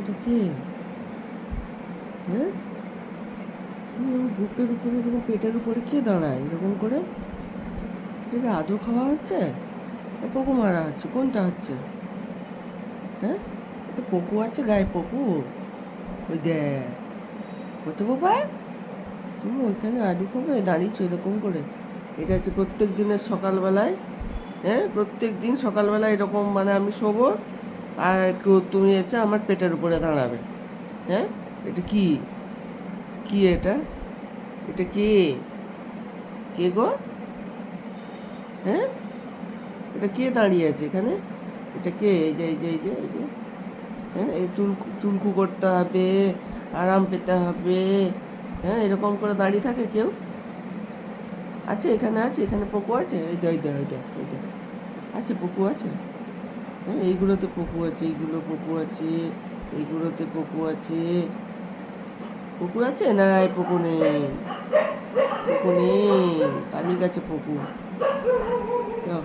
এটা কে? হ্যাঁ, বুকের উপরে এরকম পেটের উপরে কে দাঁড়ায় এরকম করে? এটাকে আদৌ খাওয়া হচ্ছে না পোকো মারা হচ্ছে? কোনটা হচ্ছে? হ্যাঁ, এটা পপু আছে গায়ে পপু? ওই দেখ, কত বাবা, তুমি ওইখানে আলু খাবে দাঁড়িয়েছো এরকম করে? এটা হচ্ছে প্রত্যেক দিনের সকালবেলায়, হ্যাঁ প্রত্যেক দিন সকালবেলায় এরকম মানে আমি শোবো আর একটু তুমি এসে আমার পেটের উপরে দাঁড়াবে। হ্যাঁ, এটা কি? কি এটা? এটা কে? কে গো? হ্যাঁ, এটা কে দাঁড়িয়ে আছে এখানে? এটা কে? এই যে হ্যাঁ, এই চুলকু করতে হবে, আরাম পেতে হবে, হ্যাঁ এরকম করে দাঁড়িয়ে থাকে কেউ? আছে এখানে, আছে এখানে পকু আছে, এই দেখ এই দেখ এই দেখ এই দেখ, আছে পকু আছে। হ্যাঁ, এইগুলোতে পকু আছে, এইগুলো পকু আছে, এইগুলোতে পকু আছে। পকু আছে না? এই পকু নেই, পকু নেই, পালিয়ে গেছে পকু। যাও।